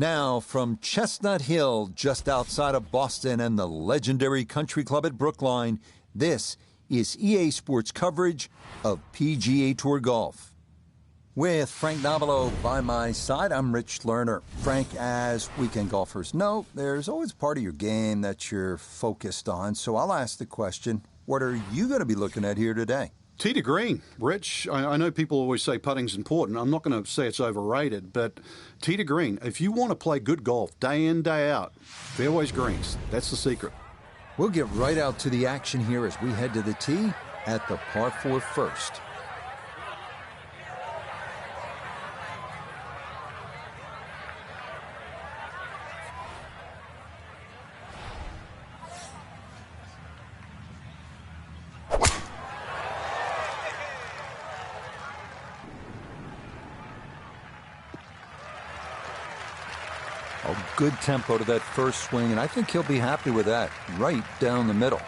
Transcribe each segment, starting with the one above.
Now, from Chestnut Hill, just outside of Boston and the legendary country club at Brookline, this is EA Sports coverage of PGA Tour Golf. With Frank Nobilo by my side, I'm Rich Lerner. Frank, as weekend golfers know, there's always part of your game that you're focused on, so I'll ask the question, what are you going to be looking at here today? Tee to green. Rich, I know people always say putting's important. I'm not going to say it's overrated, but tee to green. If you want to play good golf day in, day out, fairways greens. That's the secret. We'll get right out to the action here as we head to the tee at the par 4 first. A good tempo to that first swing, and I think he'll be happy with that, right down the middle.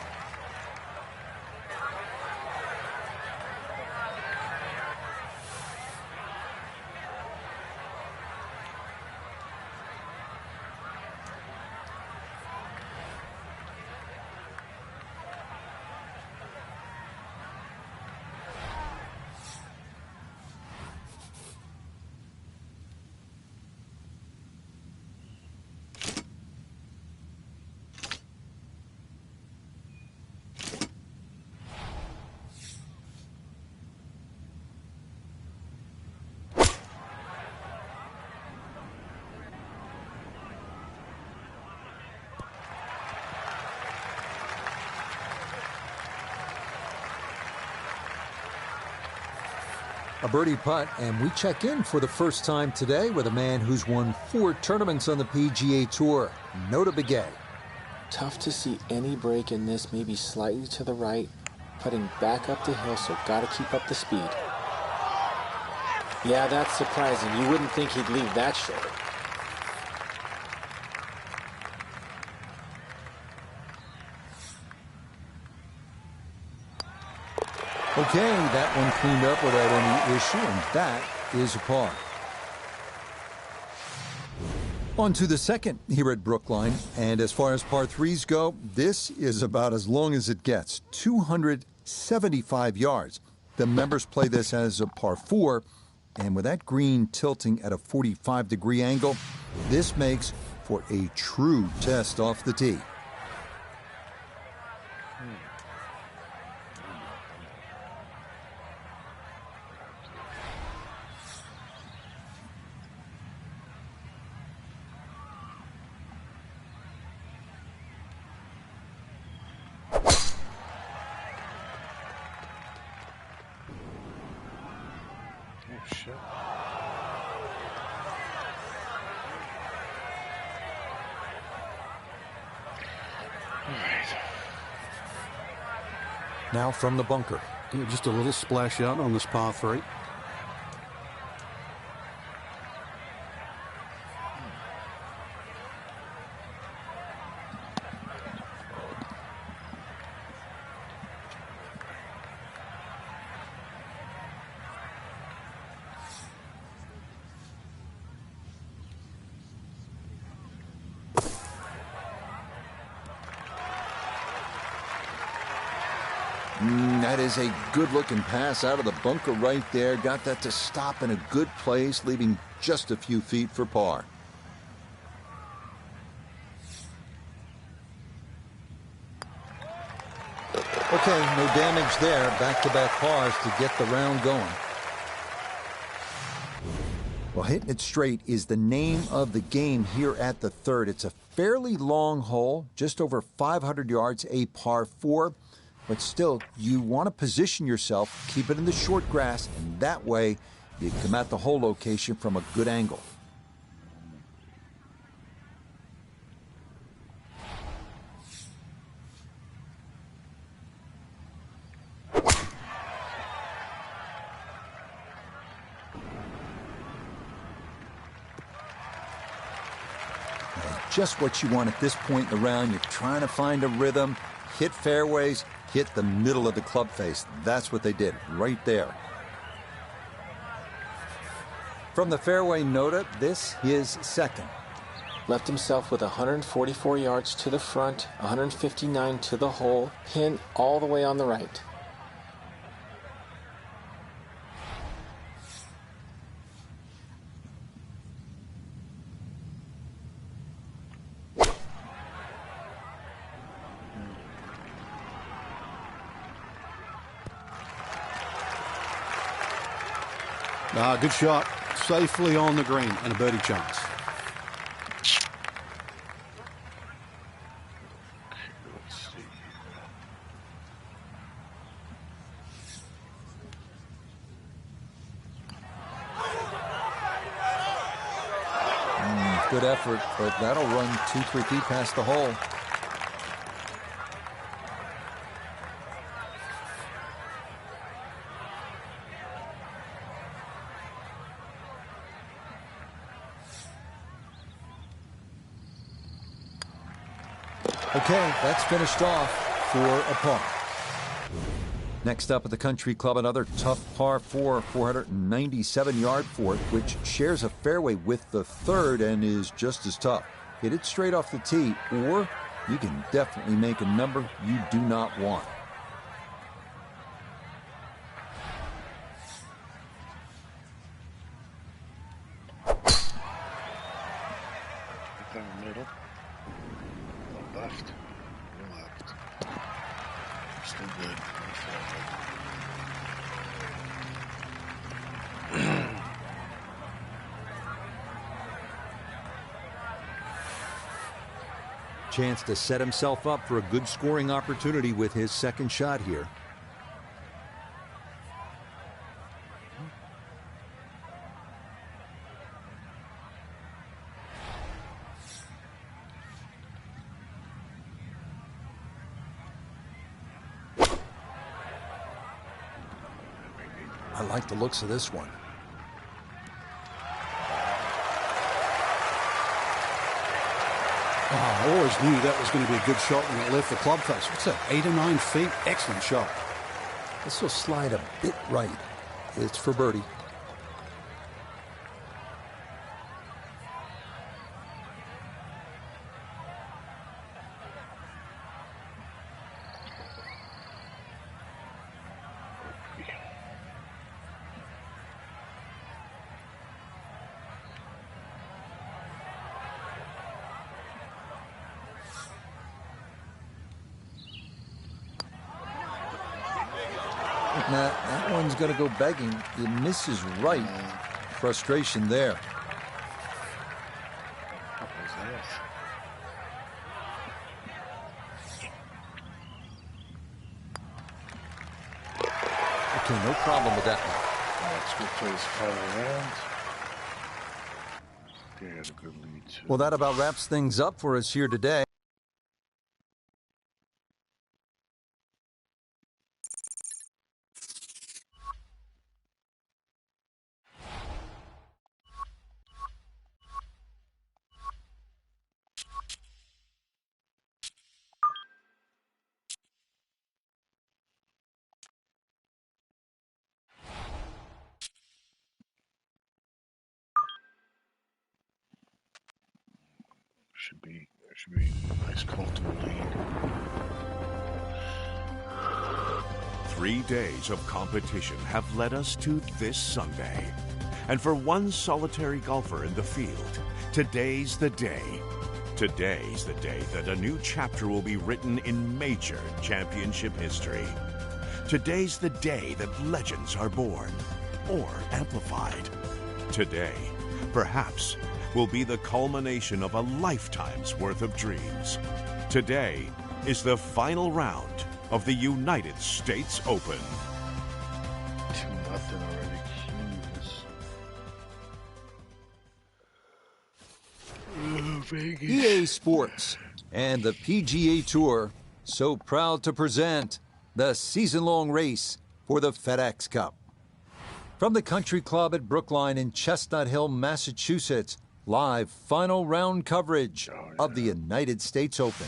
A birdie putt, and we check in for the first time today with a man who's won 4 tournaments on the PGA Tour, Notah Begay. Tough to see any break in this, maybe slightly to the right, putting back up the hill, so got to keep up the speed. Yeah, that's surprising. You wouldn't think he'd leave that short. Okay, that one cleaned up without any issue, and that is a par. On to the second here at Brookline, and as far as par 3s go, this is about as long as it gets, 275 yards. The members play this as a par 4, and with that green tilting at a 45-degree angle, this makes for a true test off the tee. Shit. Now from the bunker. Yeah, just a little splash out on this par 3. That is a good-looking pass out of the bunker right there. Got that to stop in a good place, leaving just a few feet for par. Okay, no damage there. Back-to-back pars to get the round going. Well, hitting it straight is the name of the game here at the third. It's a fairly long hole, just over 500 yards, a par 4. But still, you want to position yourself, keep it in the short grass, and that way you come at the hole location from a good angle. Just what you want at this point in the round. You're trying to find a rhythm, hit fairways, hit the middle of the club face. That's what they did right there. From the fairway, Notah, this is second. Left himself with 144 yards to the front, 159 to the hole, pin all the way on the right. Good shot. Safely on the green and a birdie chance. Good effort, but that'll run 2-3 feet past the hole. Okay, that's finished off for a par. Next up at the Country Club, another tough par 4, 497-yard fort, which shares a fairway with the third and is just as tough. Hit it straight off the tee, or you can definitely make a number you do not want. Middle. Left. Left. Still good. Chance to set himself up for a good scoring opportunity with his second shot here. I like the looks of this one. I always knew that was going to be a good shot when it left the club face. What's that, 8 or 9 feet? Excellent shot. This will slide a bit right. It's for birdie. Now, that one's going to go begging. It misses right. Frustration there. Okay, no problem with that one. That's good place far around. They had a good lead too. Well, that about wraps things up for us here today. Should be a nice comfortable lead. 3 days of competition have led us to this Sunday. And for one solitary golfer in the field, today's the day. Today's the day that a new chapter will be written in major championship history. Today's the day that legends are born or amplified. Today, perhaps, will be the culmination of a lifetime's worth of dreams. Today is the final round of the United States Open. 2-0 already. Vegas. EA Sports and the PGA Tour so proud to present the season-long race for the FedEx Cup. From the Country Club at Brookline in Chestnut Hill, Massachusetts, live final round coverage of the United States Open.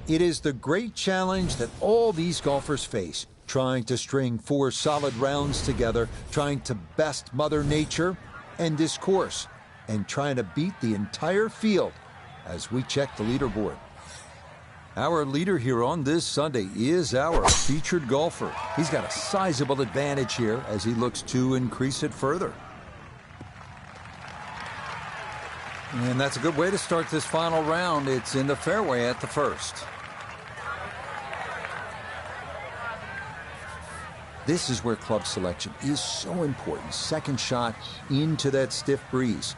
It is the great challenge that all these golfers face, trying to string 4 solid rounds together, trying to best Mother Nature and this course, and trying to beat the entire field as we check the leaderboard. Our leader here on this Sunday is our featured golfer. He's got a sizable advantage here as he looks to increase it further. And that's a good way to start this final round. It's in the fairway at the first. This is where club selection is so important. Second shot into that stiff breeze.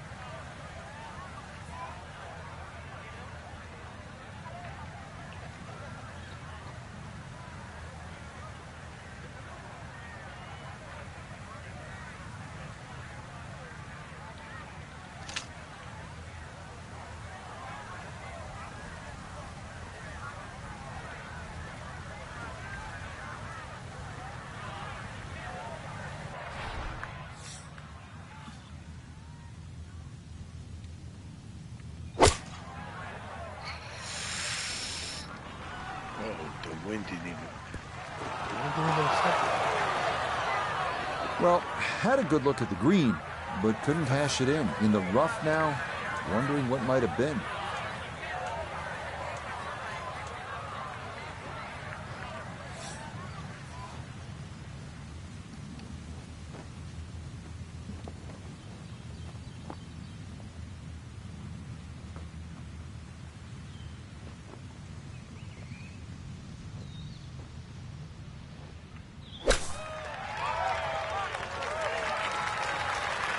Well, had a good look at the green, but couldn't cash it in. In the rough now, wondering what might have been.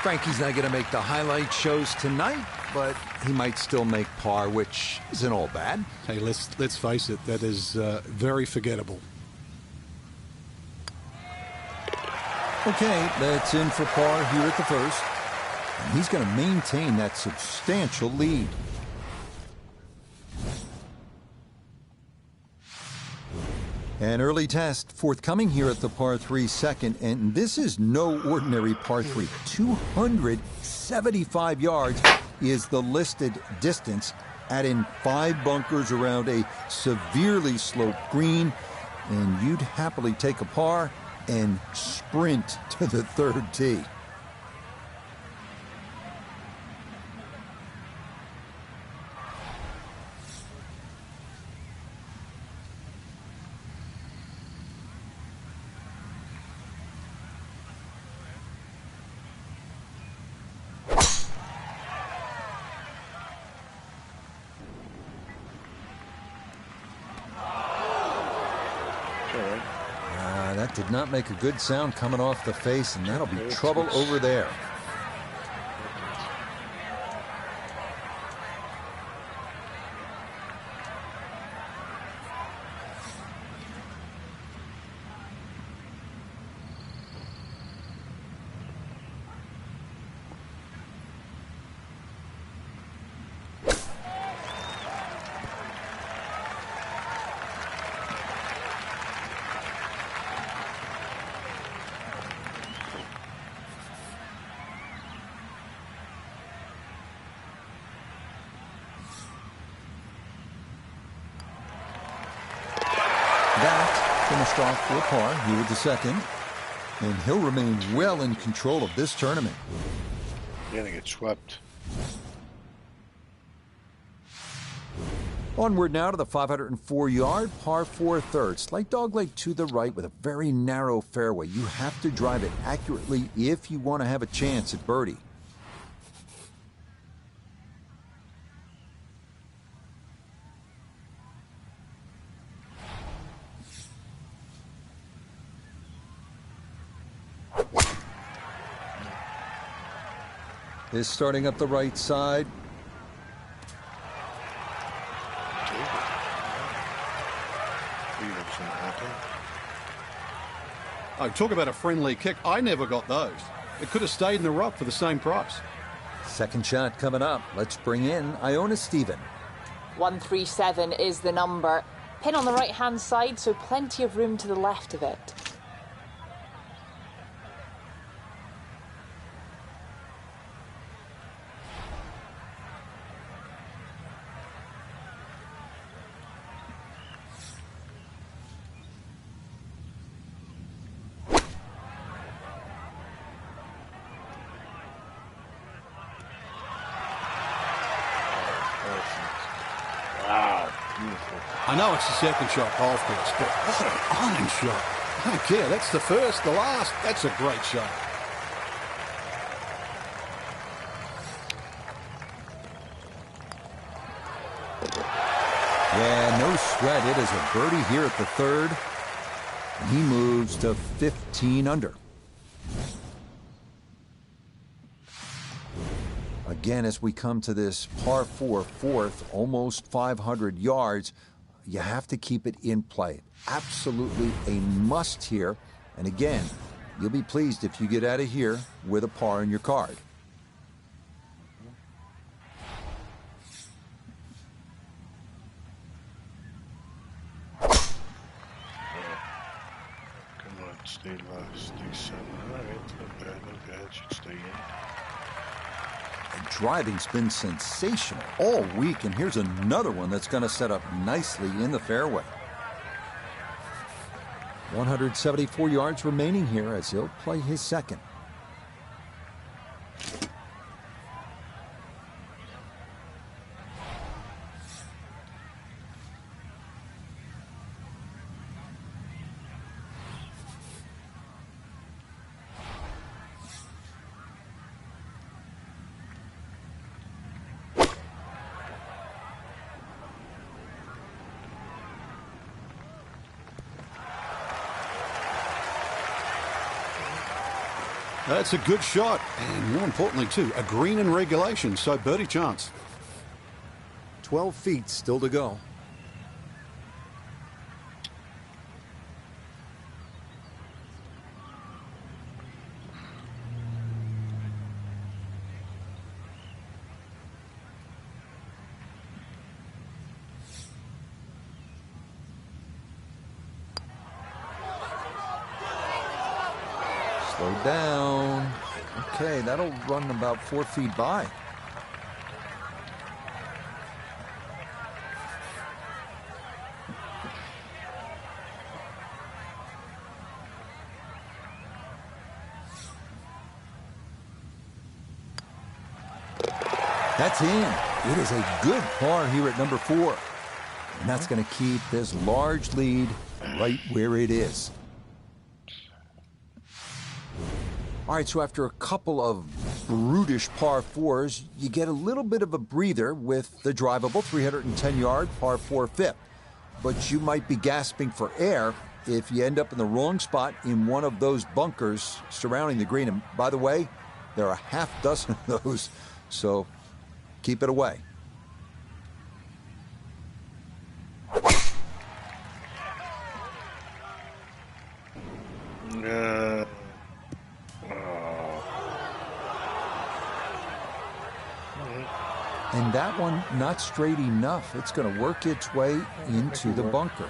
Frankie's not going to make the highlight shows tonight, but he might still make par, which isn't all bad. Hey, let's face it, that is very forgettable. Okay, that's in for par here at the first. And he's going to maintain that substantial lead. An early test forthcoming here at the par 3 second, and this is no ordinary par 3. 275 yards is the listed distance. Add in 5 bunkers around a severely sloped green, and you'd happily take a par and sprint to the third tee. That did not make a good sound coming off the face, and that'll be trouble over there. That finished off for a par here with the second, and he'll remain well in control of this tournament. You're gonna get swept. Onward now to the 504-yard par 4 third. Slight dogleg to the right with a very narrow fairway. You have to drive it accurately if you want to have a chance at birdie. Is starting up the right side. Oh, talk about a friendly kick. I never got those. It could have stayed in the rough for the same price. Second shot coming up. Let's bring in Iona Stephen. 137 is the number. Pin on the right-hand side, so plenty of room to the left of it. I know it's the second shot golf course, but what an iron shot. I don't care. That's the first, the last. That's a great shot. Yeah, no sweat. It is a birdie here at the third. And he moves to 15 under. Again, as we come to this par 4 fourth, almost 500 yards, you have to keep it in play. Absolutely a must here. And again, you'll be pleased if you get out of here with a par in your card. Come on, stay low, stay center. All right, not bad, not bad. Should stay in. And driving's been sensational all week, and here's another one that's going to set up nicely in the fairway. 174 yards remaining here as he'll play his second. That's a good shot, and more importantly, too, a green in regulation, so birdie chance. 12 feet still to go. Slow down. Okay, that'll run about 4 feet by. That's in. It is a good par here at number 4. And that's going to keep this large lead right where it is. All right, so after a couple of brutish par 4s, you get a little bit of a breather with the drivable 310-yard par 4 fifth. But you might be gasping for air if you end up in the wrong spot in one of those bunkers surrounding the green. And by the way, there are a half dozen of those, so keep it away. And that one, not straight enough. It's going to work its way into the bunker.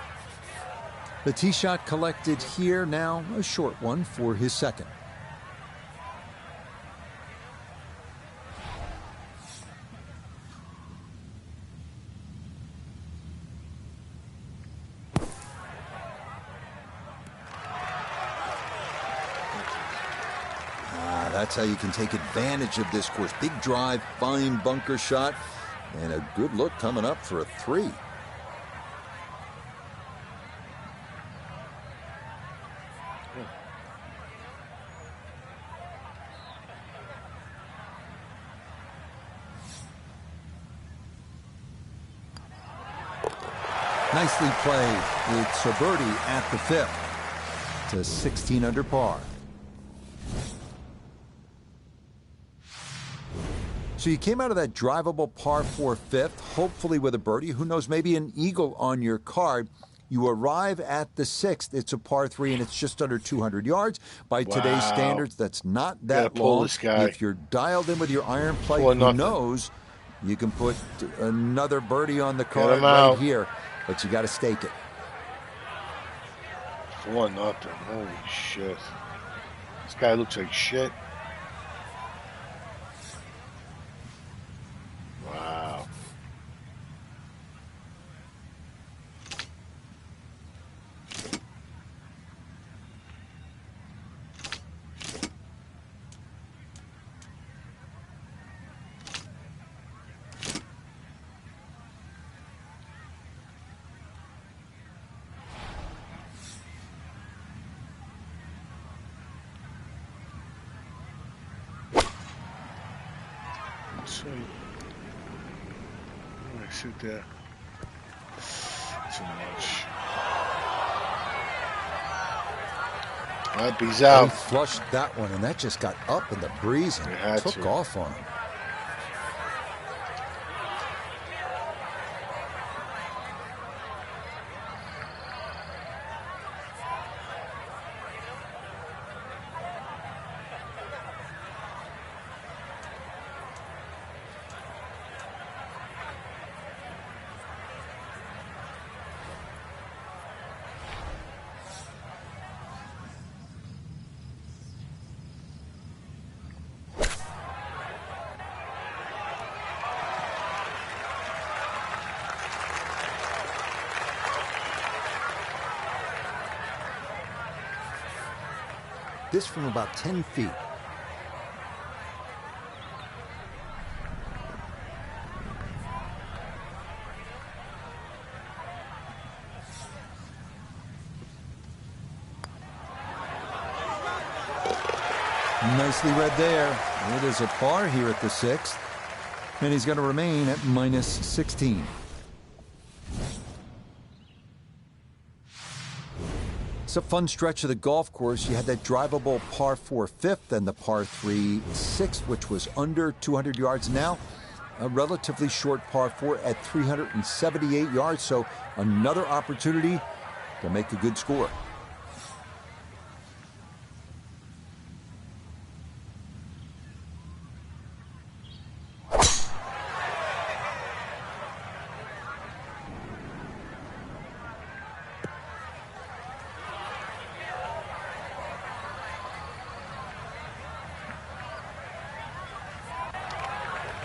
The tee shot collected here, now a short one for his second. That's how you can take advantage of this course. Big drive, fine bunker shot, and a good look coming up for a 3. Nicely played. It's a birdie at the 5th to 16 under par. So you came out of that drivable par 4 fifth, hopefully with a birdie. Who knows, maybe an eagle on your card. You arrive at the 6th. It's a par 3, and it's just under 200 yards. By today's standards, that's not that long. If you're dialed in with your iron play, who knows, you can put another birdie on the card right here. But you got to stake it. 4-0. Holy shit. This guy looks like shit. Wow. So, I sit there. Too much. He's He out. flushed that one, and that just got up in the breeze and took off on him. This from about 10 feet. Nicely read there. It is a par here at the 6th, and he's going to remain at minus 16. It's a fun stretch of the golf course. You had that drivable par 4 5th and the par 3 6th, which was under 200 yards. Now, a relatively short par 4 at 378 yards, so another opportunity to make a good score.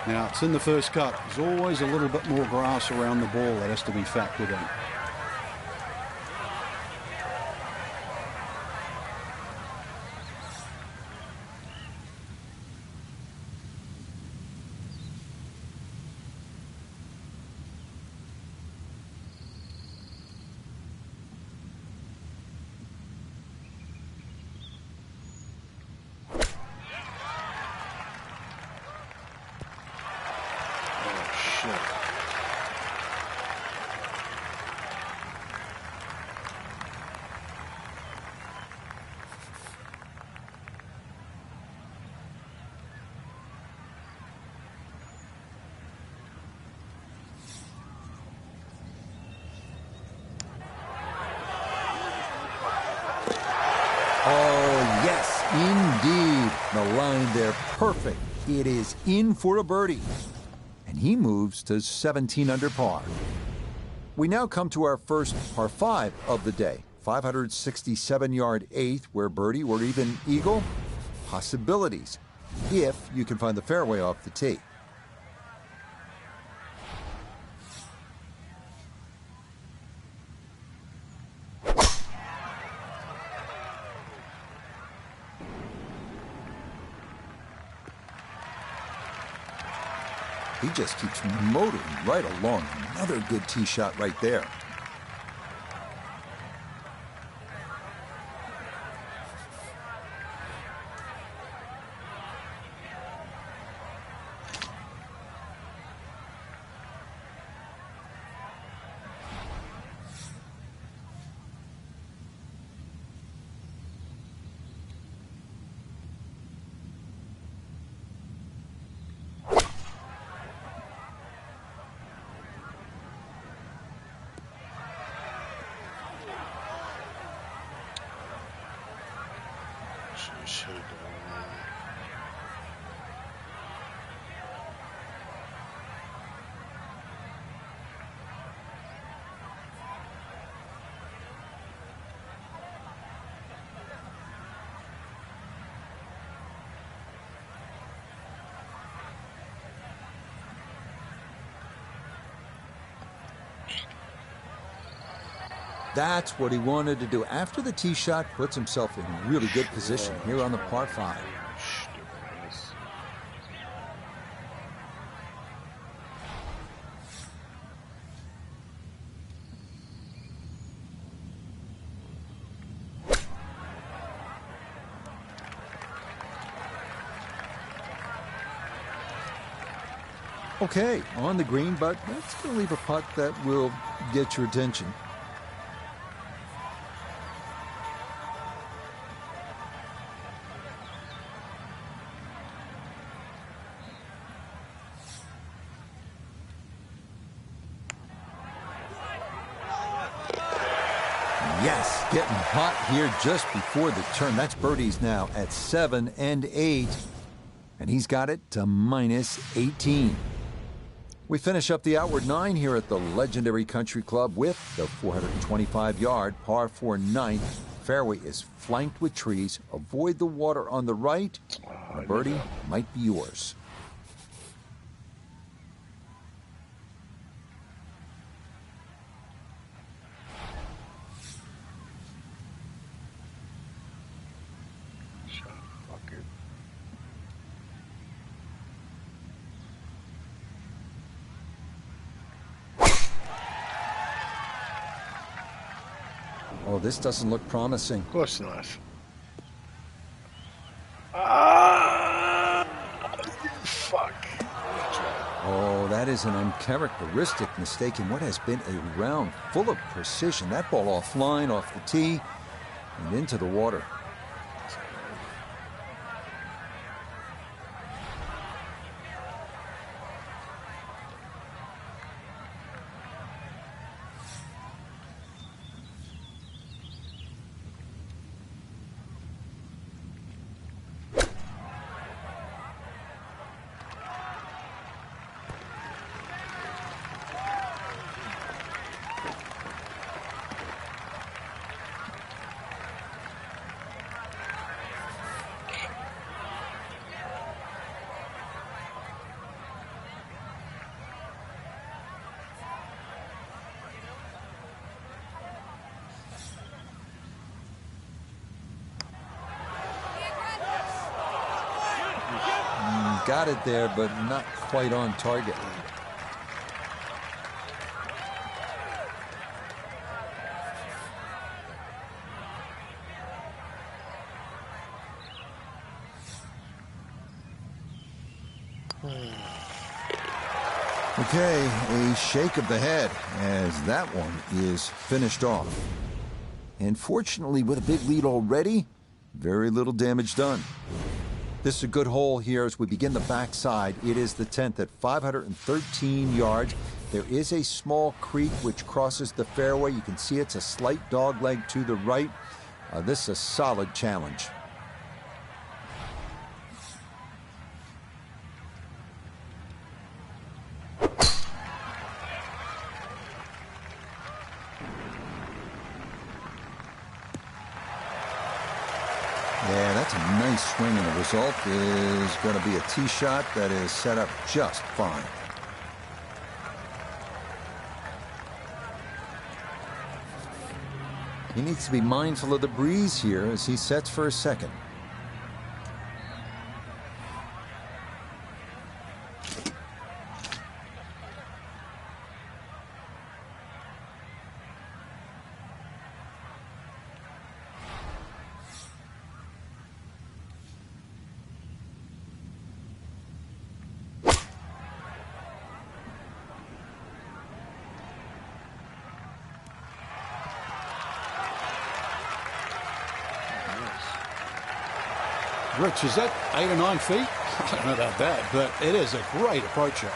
Now, it's in the first cut. There's always a little bit more grass around the ball that has to be factored in. Oh, yes, indeed. The line there, perfect. It is in for a birdie. And he moves to 17 under par. We now come to our first par 5 of the day. 567-yard 8th, where birdie or even eagle. Possibilities, if you can find the fairway off the tee. He just keeps motoring right along. Another good tee shot right there. That's what he wanted to do. After the tee shot, puts himself in really good position here on the par 5. Okay, on the green, but that's going to leave a putt that will get your attention. Yes, getting hot here just before the turn. That's birdies now at 7 and 8. And he's got it to minus 18. We finish up the outward 9 here at the legendary country club with the 425-yard par 4 ninth. Fairway is flanked with trees. Avoid the water on the right. And a birdie might be yours. Oh, this doesn't look promising. Of course not. Ah, fuck. Oh, that is an uncharacteristic mistake in what has been a round full of precision. That ball offline, off the tee, and into the water. Got it there, but not quite on target. Okay, a shake of the head as that one is finished off. And fortunately, with a big lead already, very little damage done. This is a good hole here as we begin the backside. It is the 10th at 513 yards. There is a small creek which crosses the fairway. You can see it's a slight dog leg to the right. This is a solid challenge. Yeah, that's a nice swing, and the result is going to be a tee shot that is set up just fine. He needs to be mindful of the breeze here as he sets for a second. Rich, is that 8 or 9 feet? I don't know about that, but it is a great approach shot.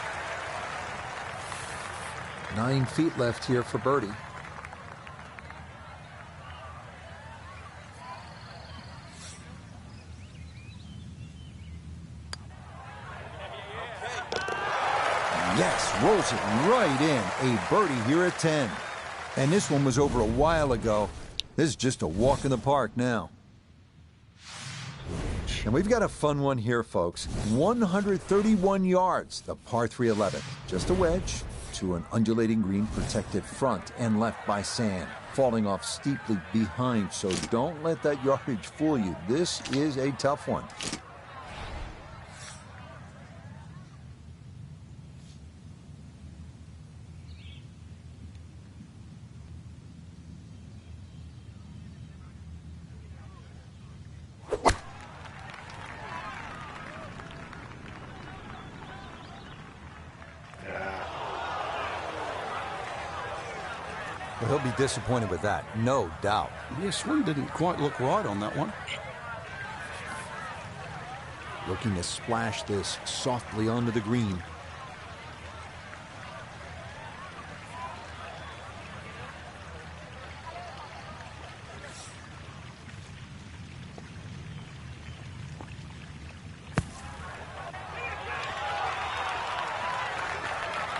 9 feet left here for birdie. Yes, rolls it right in. A birdie here at 10. And this one was over a while ago. This is just a walk in the park now. And we've got a fun one here, folks. 131 yards, the par 3 11th. Just a wedge to an undulating green protected front and left by sand, falling off steeply behind, so don't let that yardage fool you. This is a tough one. Well, he'll be disappointed with that, no doubt. Yeah, swing didn't quite look right on that one. Looking to splash this softly onto the green.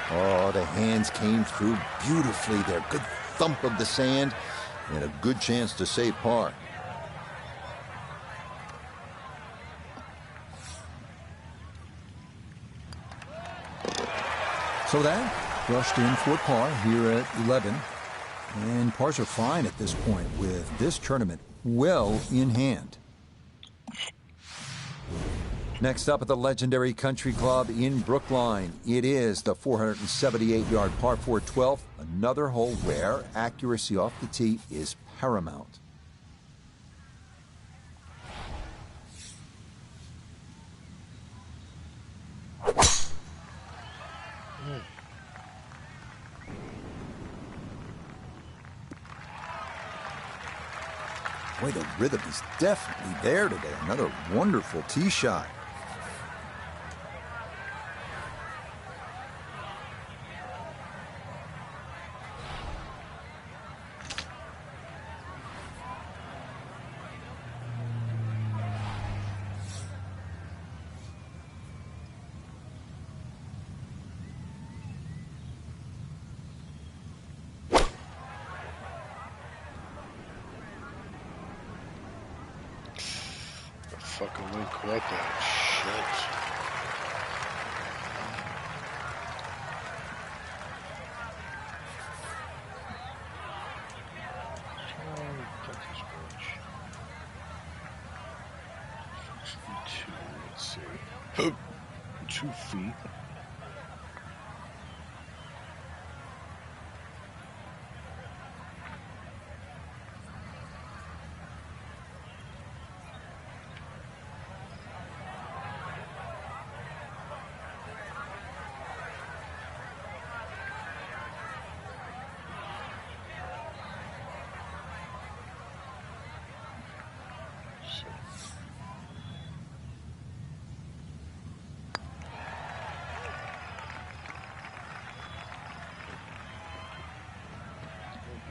Oh, the hands came through beautifully there. Good thump of the sand and a good chance to save par. So that brushed in for par here at 11. And pars are fine at this point with this tournament well in hand. Next up at the legendary Country Club in Brookline, it is the 478-yard par 4 12th, another hole where accuracy off the tee is paramount. Boy, the rhythm is definitely there today. Another wonderful tee shot. Fucking went caught that shit. Texas Bridge. 62, let's see. 2 feet.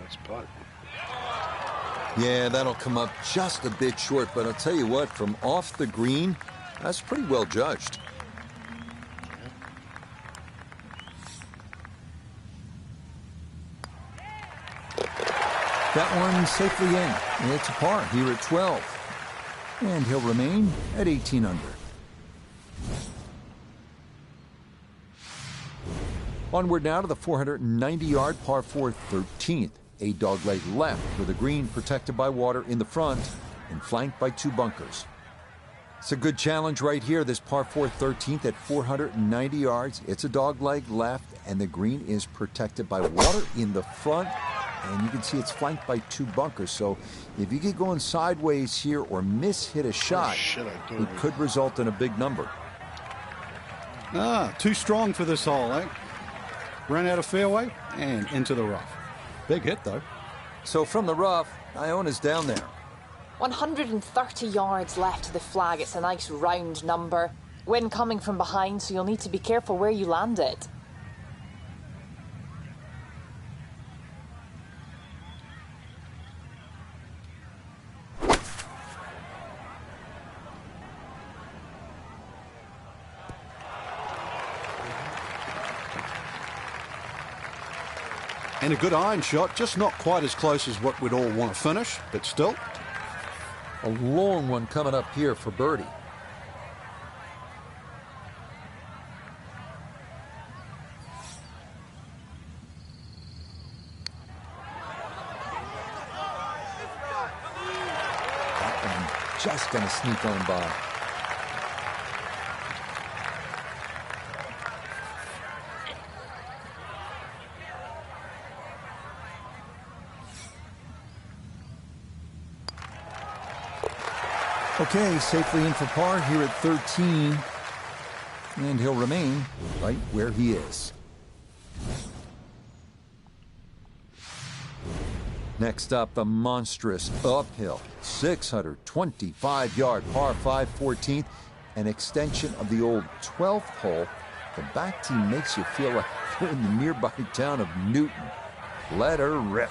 That's putt. Yeah, that'll come up just a bit short, but I'll tell you what, from off the green, that's pretty well judged. That one safely in. It's a par here at 12. And he'll remain at 18 under. Onward now to the 490-yard par 4 13th. A dogleg left with a green protected by water in the front and flanked by 2 bunkers. It's a good challenge right here, this par 4 13th at 490 yards. It's a dogleg left and the green is protected by water in the front. And you can see it's flanked by 2 bunkers. So if you get going sideways here or hit a shot, it could result in a big number. Too strong for this hole, eh? Ran out of fairway and into the rough. Big hit, though. So from the rough, Iona's down there. 130 yards left to the flag. It's a nice round number. Wind coming from behind, so you'll need to be careful where you land it. And a good iron shot, just not quite as close as what we'd all want to finish, but still. A long one coming up here for birdie. That one just going to sneak on by. Okay, safely in for par here at 13. And he'll remain right where he is. Next up, the monstrous uphill 625-yard par 5 14th, an extension of the old 12th hole. The back tee makes you feel like you're in the nearby town of Newton. Let her rip.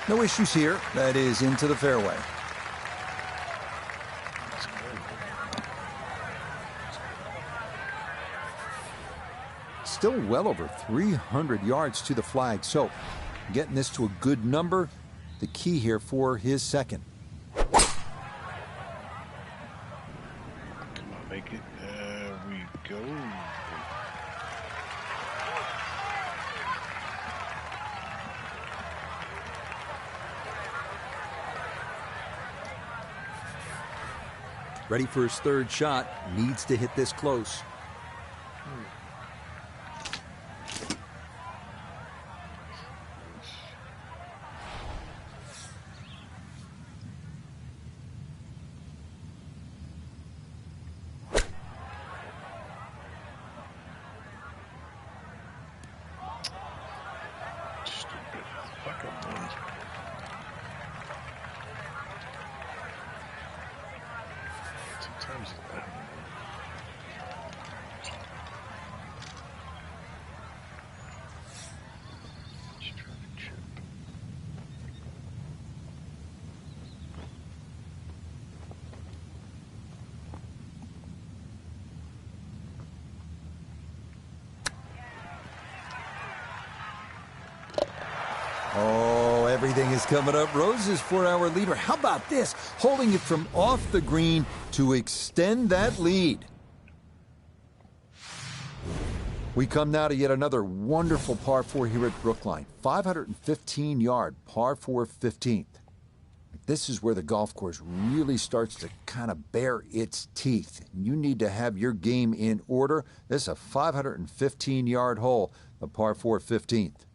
No issues here. That is into the fairway. Still well over 300 yards to the flag, so getting this to a good number, the key here for his second. Come on, make it. There we go. Ready for his third shot, needs to hit this close. Stupid fucking wind. Sometimes it's not. Just trying to chip. Oh, everything is coming up roses for our leader. How about this? Holding it from off the green to extend that lead. We come now to yet another wonderful par 4 here at Brookline. 515-yard par 4 15th. This is where the golf course really starts to kind of bare its teeth. You need to have your game in order. This is a 515-yard hole, the par 4 15th.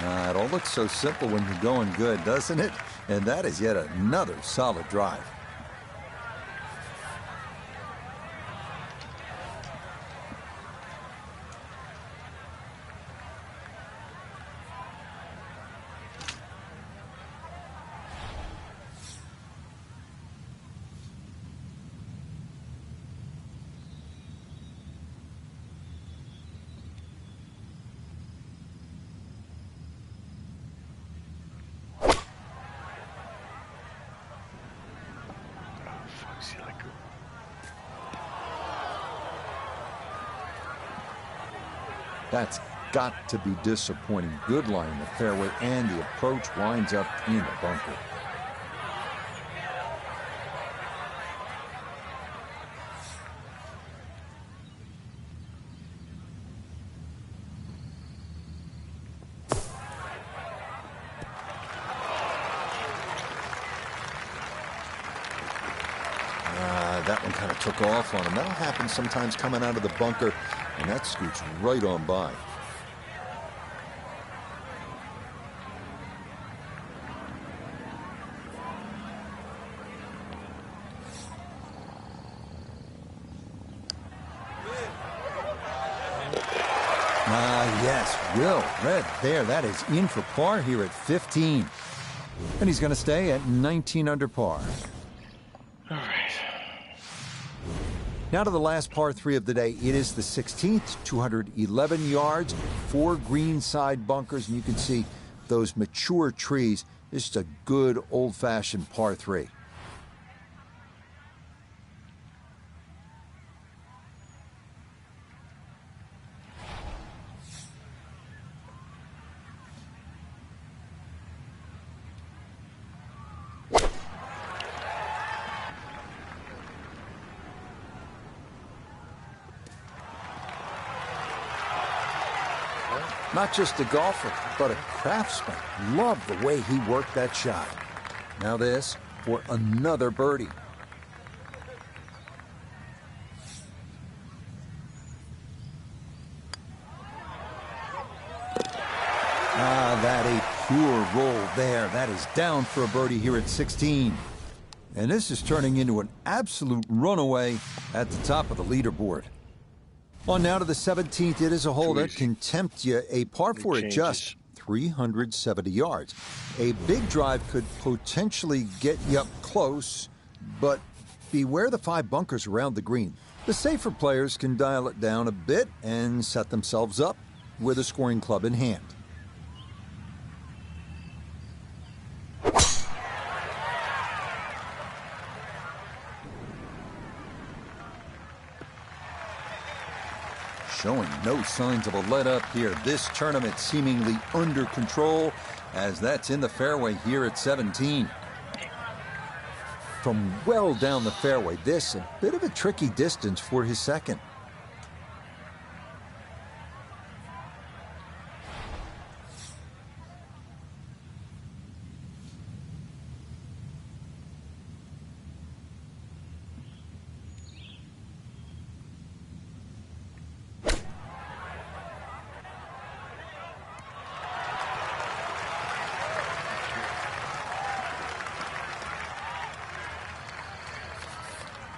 It all looks so simple when you're going good, doesn't it? And that is yet another solid drive. That's got to be disappointing. Good line in the fairway, and the approach winds up in the bunker. That one kind of took off on him. That'll happen sometimes coming out of the bunker, and that scoots right on by. Yes, Will, red there. That is in for par here at 15. And he's going to stay at 19 under par. All right. Now to the last par 3 of the day. It is the 16th, 211 yards, 4 greenside bunkers, and you can see those mature trees. This is a good old-fashioned par 3. Not just a golfer, but a craftsman. Love the way he worked that shot. Now this for another birdie. That a pure roll there. That is down for a birdie here at 16. And this is turning into an absolute runaway at the top of the leaderboard. On now to the 17th. It is a hole that can tempt you. A par 4 at just 370 yards. A big drive could potentially get you up close, but beware the 5 bunkers around the green. The safer players can dial it down a bit and set themselves up with a scoring club in hand. Showing no signs of a let-up here. This tournament seemingly under control, as that's in the fairway here at 17. From well down the fairway, this a bit of a tricky distance for his second.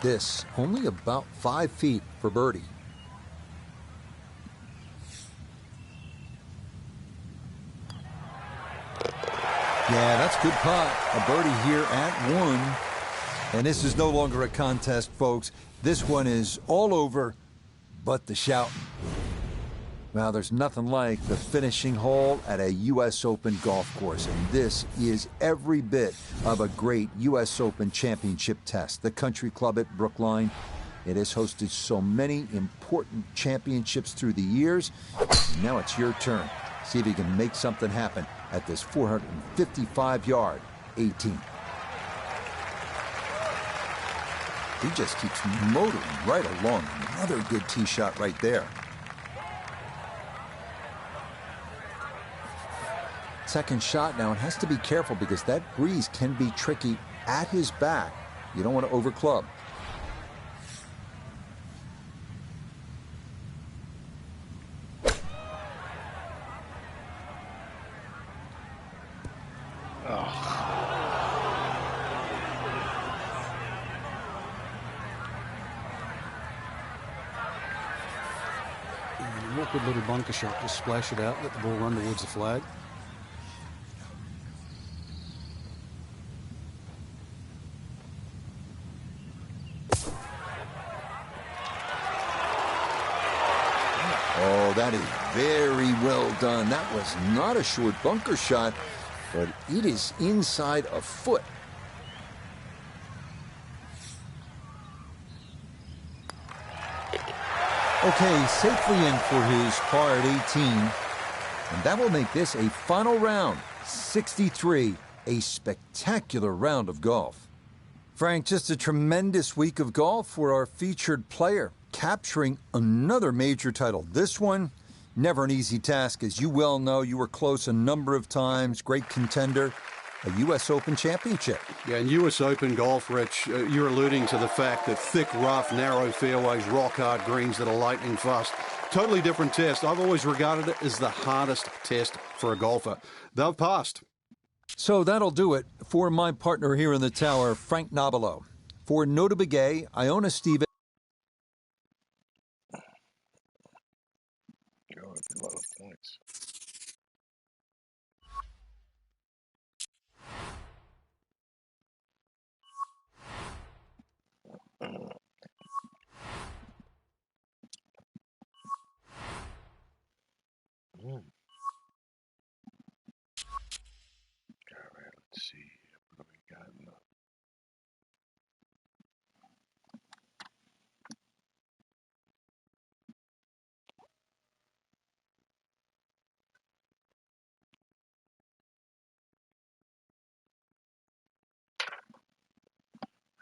This only about 5 feet for birdie. Yeah, that's a good putt. A birdie here at 1. And this is no longer a contest, folks. This one is all over but the shout. Now, there's nothing like the finishing hole at a U.S. Open golf course, and this is every bit of a great U.S. Open championship test. The country club at Brookline, it has hosted so many important championships through the years. Now it's your turn. See if you can make something happen at this 455-yard 18. He just keeps motoring right along. Another good tee shot right there. Second shot now, and has to be careful because that breeze can be tricky at his back. You don't want to overclub. And awkward little bunker shot, just splash it out, let the ball run towards the flag. Oh, that is very well done. That was not a short bunker shot, but it is inside a foot. Okay, safely in for his par at 18. And that will make this a final round, 63, a spectacular round of golf. Frank, just a tremendous week of golf for our featured player, capturing another major title. This one, never an easy task. As you well know, you were close a number of times, great contender, a U.S. Open championship. Yeah, in U.S. Open golf, Rich, you're alluding to the fact that thick, rough, narrow fairways, rock-hard greens that are lightning fast. Totally different test. I've always regarded it as the hardest test for a golfer. They've passed. So that'll do it for my partner here in the tower, Frank Nobilo. For Nota Begay, Iona Stevens. A lot of points. All right, let's see. What do we got in the...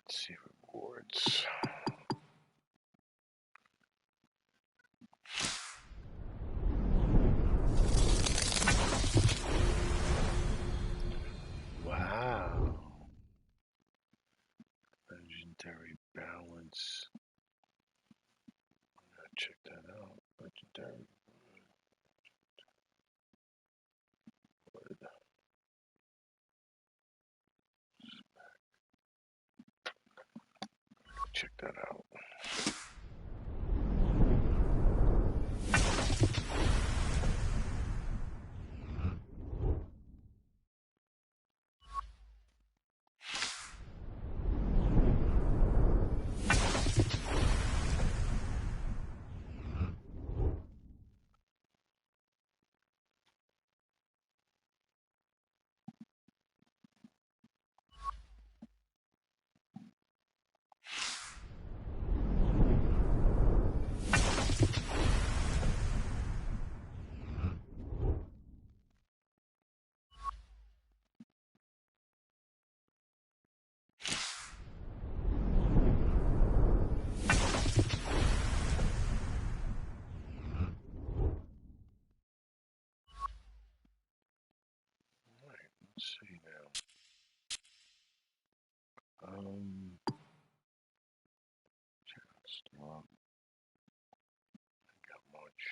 Let's see rewards. Damn. Check that out. Let's see now. Stop. Ain't got much.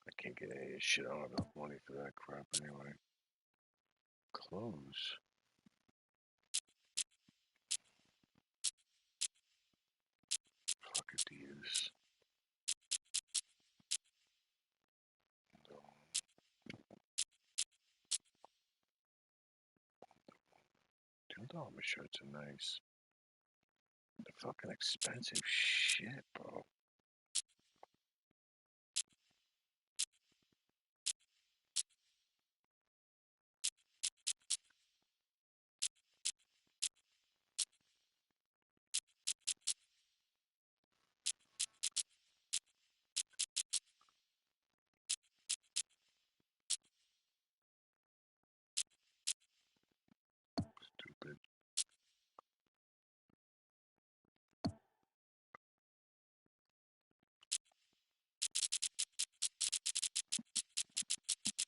I can't get any of this shit. I don't have enough money for that crap anyway. Close. Fuck it, these. $2 shirts are nice. They're fucking expensive shit, bro. Stupid.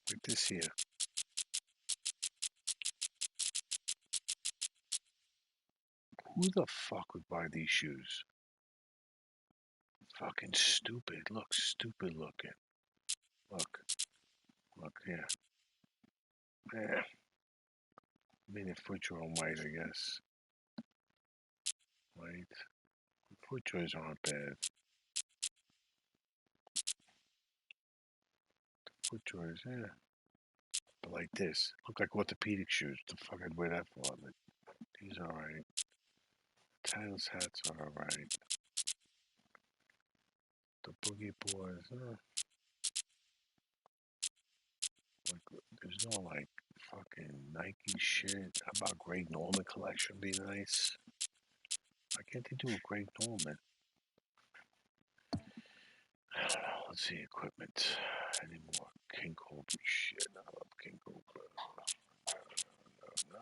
Look at this here. Who the fuck would buy these shoes? Fucking stupid. Look, stupid looking. Look. Look here. Yeah. I mean, the foot joy white, I guess. White. The foot joys aren't bad. The foot joys, yeah. But like this. Look like orthopedic shoes. What the fuck I'd wear that for? But these are alright. Tails hats are alright. The boogie boys, like, there's no like fucking Nike shit. How about Greg Norman collection be nice? Why can't they do a Greg Norman? I don't know. Let's see equipment. Any more King Cobra shit? I love King Cobra. No.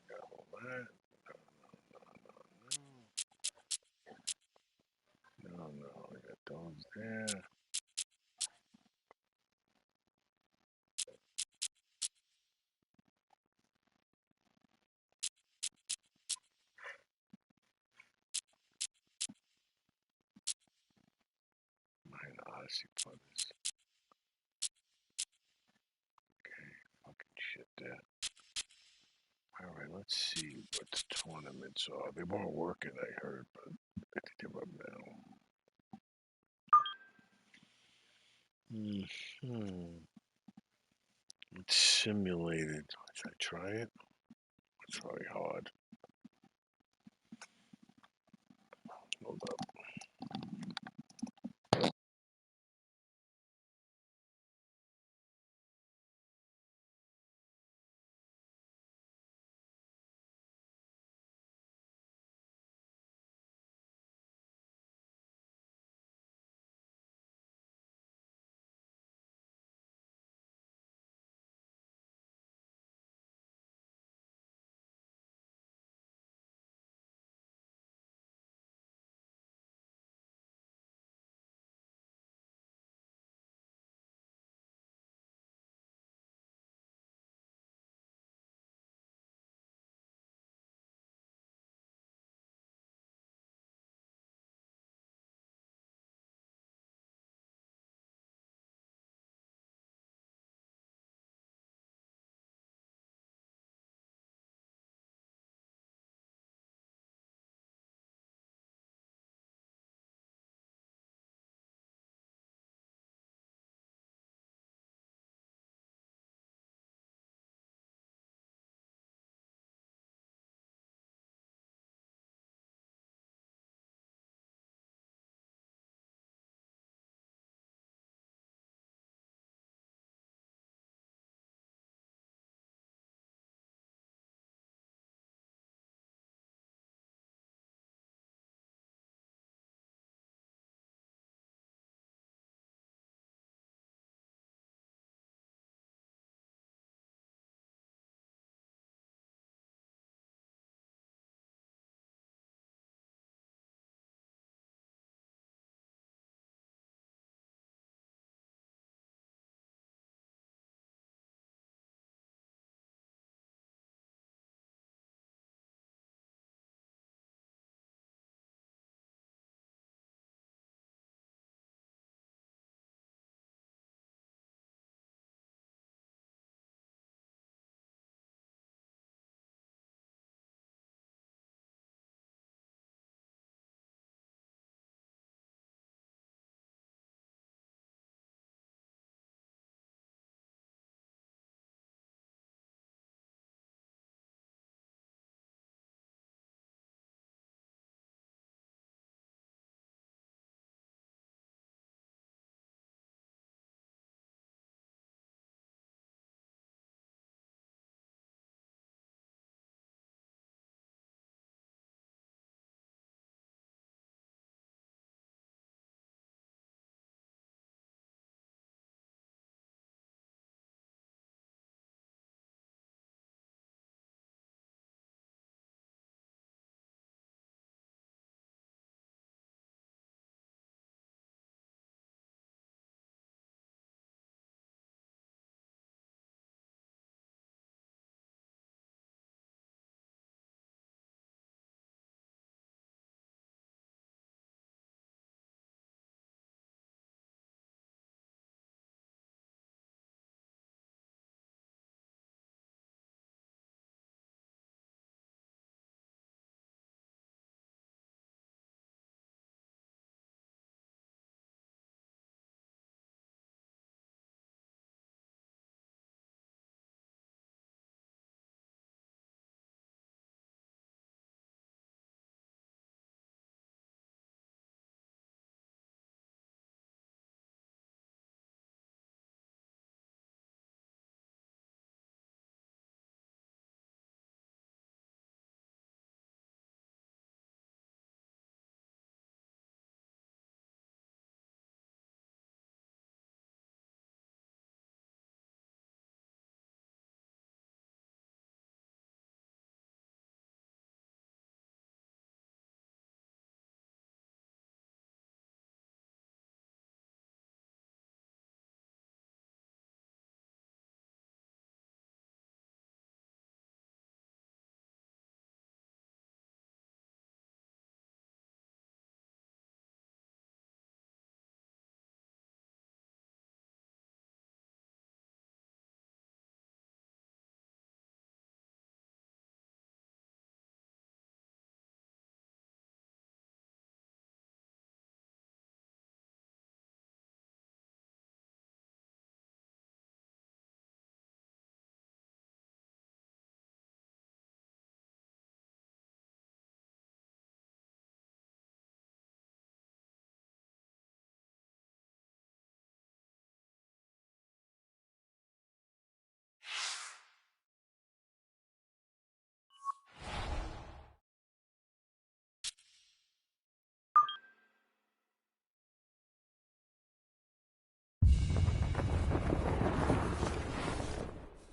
Got all that. No. I got those there. Mine Odyssey putters. Okay, fucking shit there. Alright, let's see what the tournaments are. They weren't working, I heard, but I think they're up now. It's simulated. Should I try it? It's very hard. Hold up.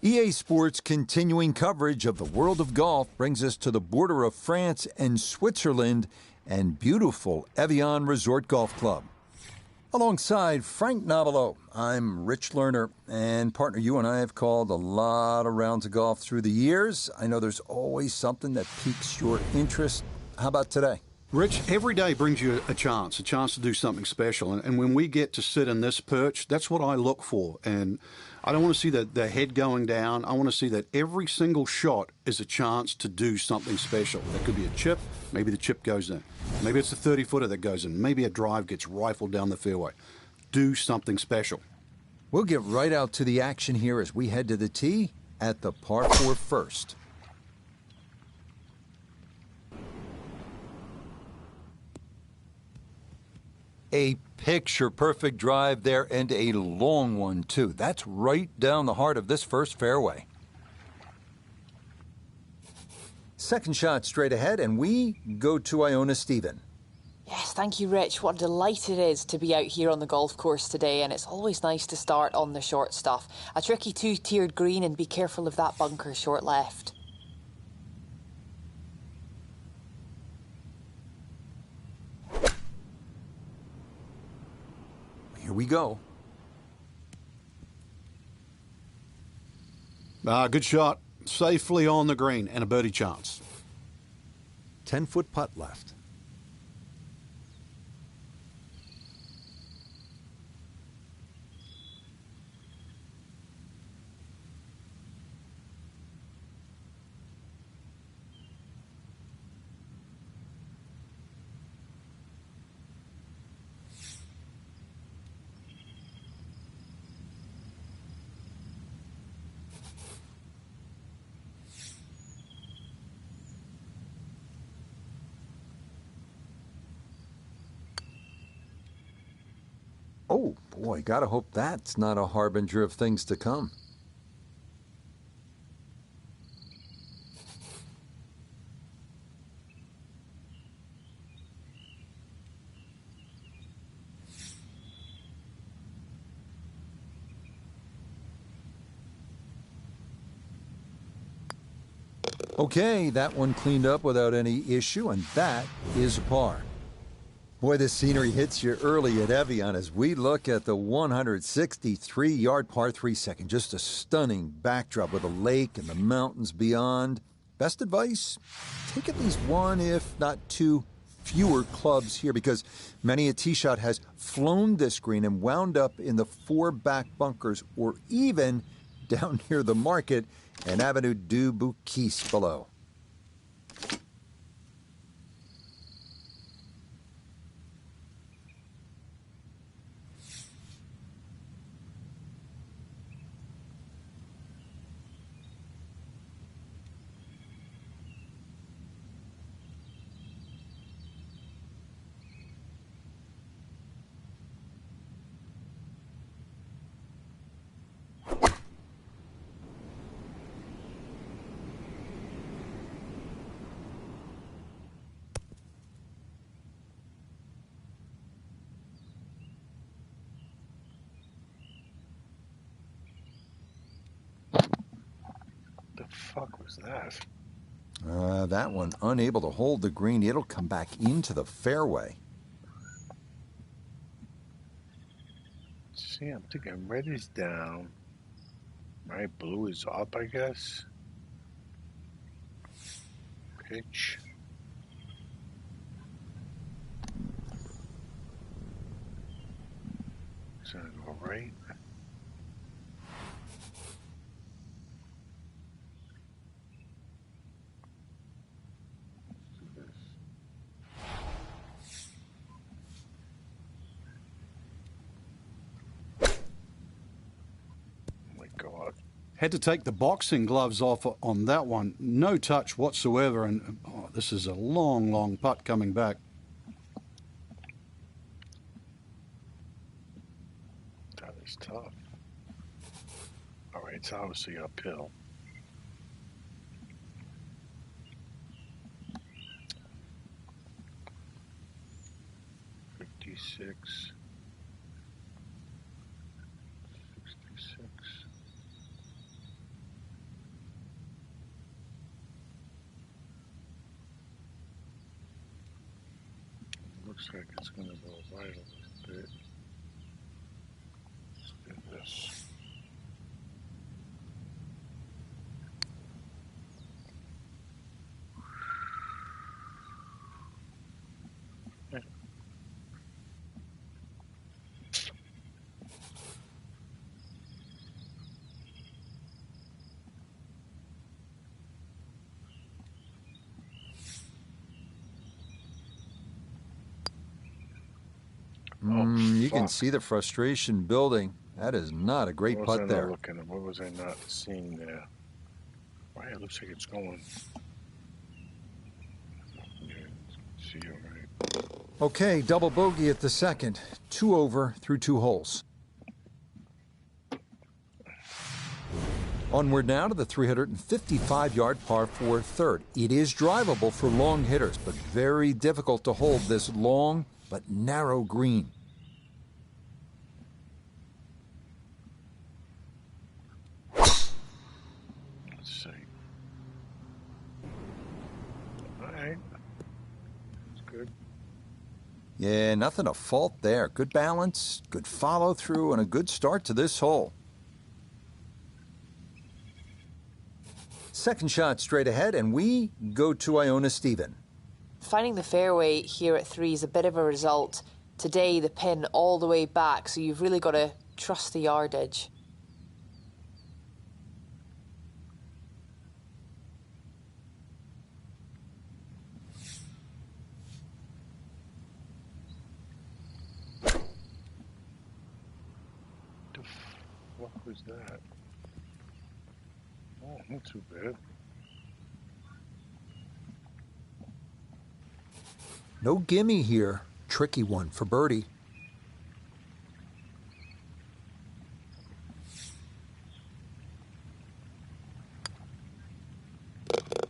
EA Sports' continuing coverage of the world of golf brings us to the border of France and Switzerland and beautiful Evian Resort Golf Club. Alongside Frank Novelo, I'm Rich Lerner, and partner, you and I have called a lot of rounds of golf through the years. I know there's always something that piques your interest. How about today? Rich, every day brings you a chance to do something special. And when we get to sit in this perch, that's what I look for. And I don't want to see the head going down. I want to see that every single shot is a chance to do something special. That could be a chip. Maybe the chip goes in. Maybe it's a 30-footer that goes in. Maybe a drive gets rifled down the fairway. Do something special. We'll get right out to the action here as we head to the tee at the par 4 first. A picture-perfect drive there, and a long one, too. That's right down the heart of this first fairway. Second shot straight ahead, and we go to Iona Stephen. Yes, thank you, Rich. What a delight it is to be out here on the golf course today, and it's always nice to start on the short stuff. A tricky two-tiered green, and be careful of that bunker short left. Here we go. Good shot. Safely on the green and a birdie chance. 10-foot putt left. Oh, boy, gotta hope that's not a harbinger of things to come. Okay, that one cleaned up without any issue, and that is a par. Boy, this scenery hits you early at Evian as we look at the 163-yard par 3 second. Just a stunning backdrop with a lake and the mountains beyond. Best advice? Take at least one, if not two, fewer clubs here because many a tee shot has flown this green and wound up in the 4 back bunkers or even down near the market and Avenue du Bouquis below. The fuck was that? That one unable to hold the green. It'll come back into the fairway. See, I'm thinking red is down. Right, blue is up, I guess. Pitch. It's gonna go right. God. Had to take the boxing gloves off on that one. No touch whatsoever. And this is a long, long putt coming back. That is tough. All right, it's obviously uphill. $56. 66. Looks like it's going to go right a little bit. Let's do this. You can see the frustration building. That is not a great putt there. What was I not seeing there? Right, it looks like it's going. Yeah, see you right. Okay, double bogey at the second. 2 over through 2 holes. Onward now to the 355-yard par 4 third. It is drivable for long hitters, but very difficult to hold this long but narrow green. Let's see. All right. That's good. Yeah, nothing to fault there. Good balance, good follow through, and a good start to this hole. Second shot straight ahead, and we go to Iona Stephen. Finding the fairway here at 3 is a bit of a result. Today, the pin all the way back, so you've really got to trust the yardage. What was that? Oh, not too bad. No gimme here. Tricky one for birdie.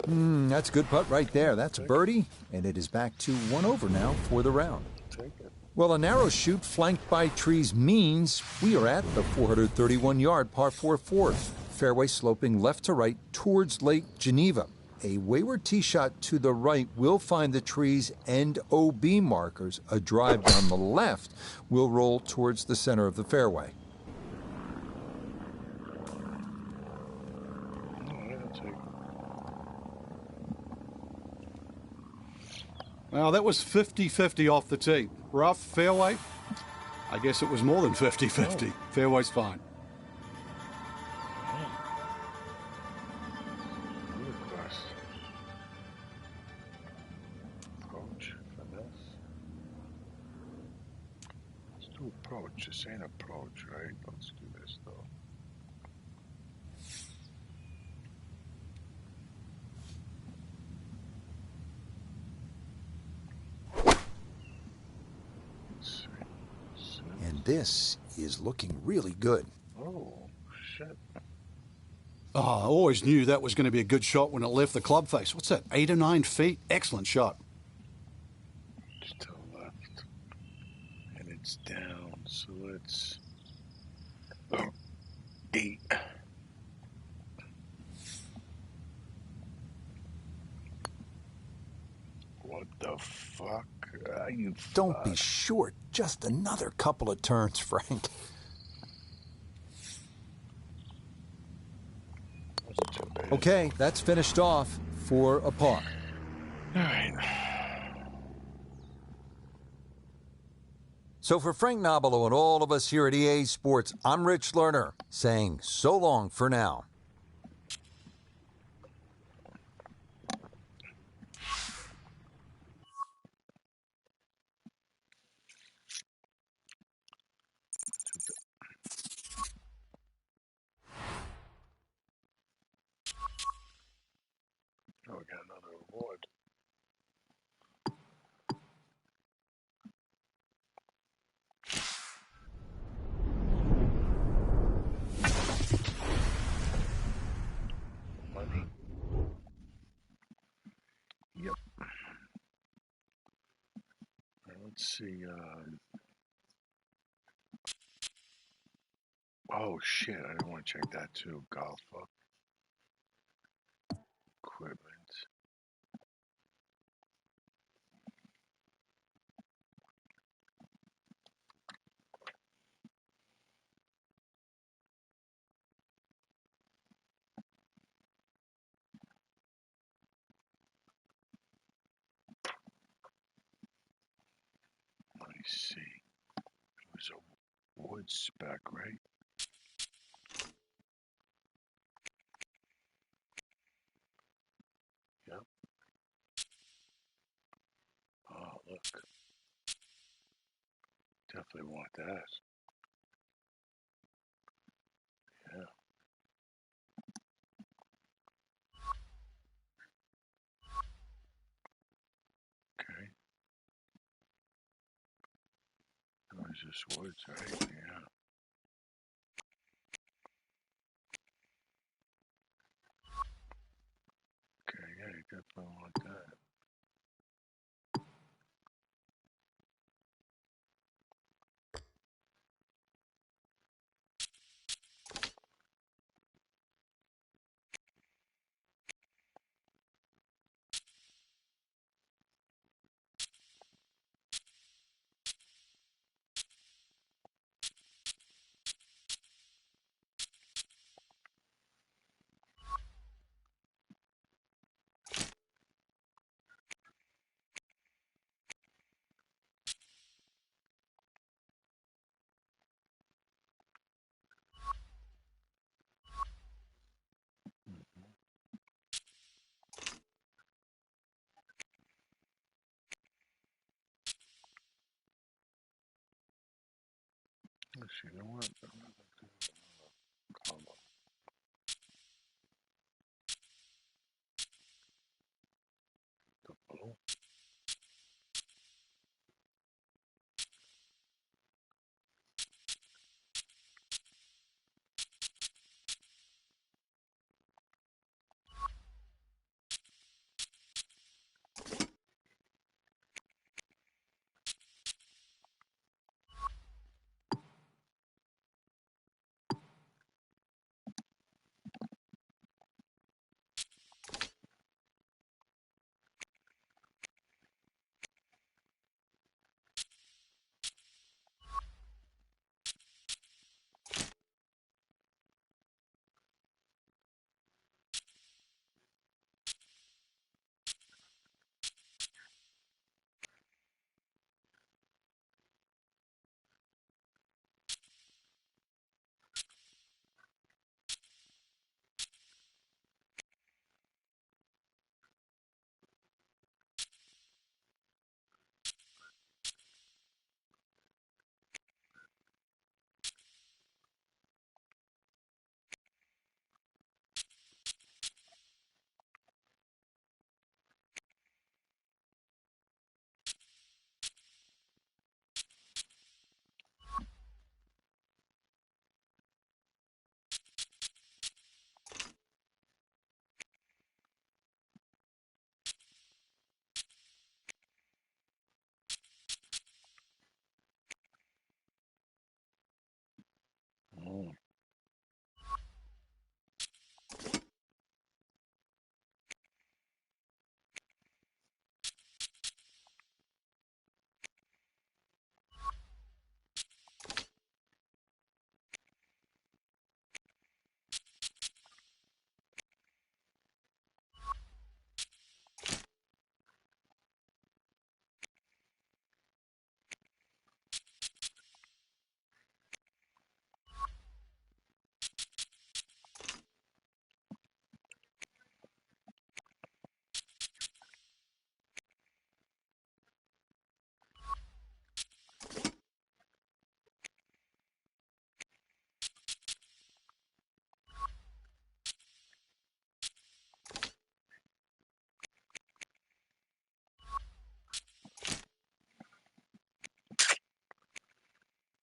That's a good putt right there. That's a birdie, and it is back to 1 over now for the round. Take it. Well, a narrow shoot flanked by trees means we are at the 431-yard par 4 fourth. Fairway sloping left to right towards Lake Geneva. A wayward tee shot to the right will find the trees and OB markers. A drive down the left will roll towards the center of the fairway. Well, that was 50-50 off the tee. Rough, fairway. I guess it was more than 50-50. Fairway's fine. Approach, finesse. Let's do approach. This ain't approach, right? Let's do this though. And this is looking really good. Oh, shit. Oh, I always knew that was going to be a good shot when it left the club face. What's that, 8 or 9 feet? Excellent shot. Just to the left. And it's down, so it's 8. What the fuck? You Don't be short. Just another couple of turns, Frank. Okay, that's finished off for a par. All right. So for Frank Nobilo and all of us here at EA Sports, I'm Rich Lerner saying so long for now. Oh, we got another award. Money. Yep. Let's see. Oh shit! I didn't want to check that too. Golf equipment. see. It was a wood speck, right? Yep. Oh, look. Definitely want that. Yeah. Okay. There's just woods, right? Yeah. Okay, yeah, you definitely want that. Let's see, you know what? Comma. Double. Oh.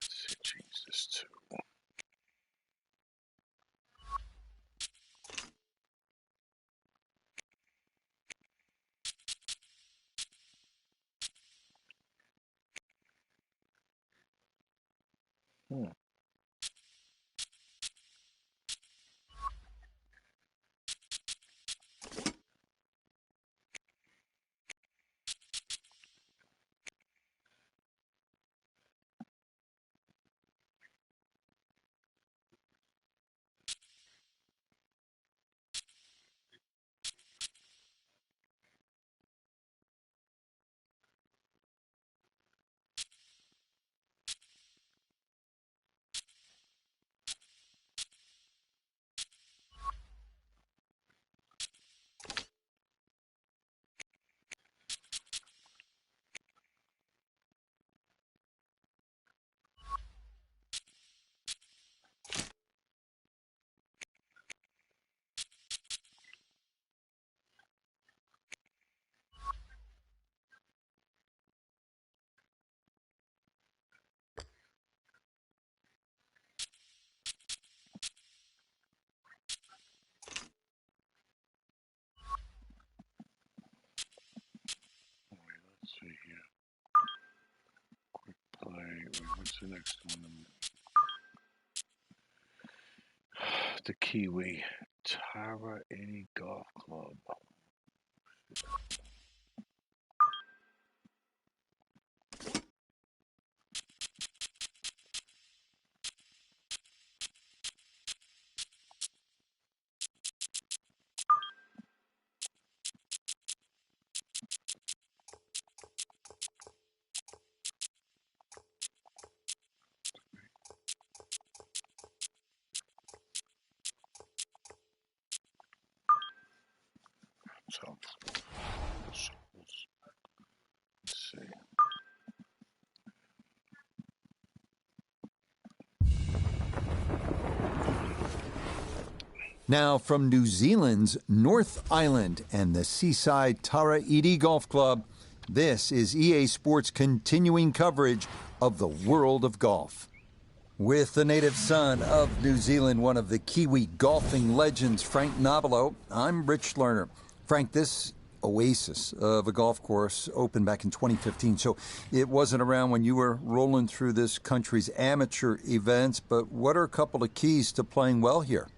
Let's see, change this to. Hmm. the next one? The Kiwi Tara 80 Golf Club. So, let's see. Now from New Zealand's North Island and the seaside Tara Iti Golf Club, this is EA Sports' continuing coverage of the world of golf. With the native son of New Zealand, one of the Kiwi golfing legends, Frank Nobilo, I'm Rich Lerner. Frank, this oasis of a golf course opened back in 2015, so it wasn't around when you were rolling through this country's amateur events, but what are a couple of keys to playing well here?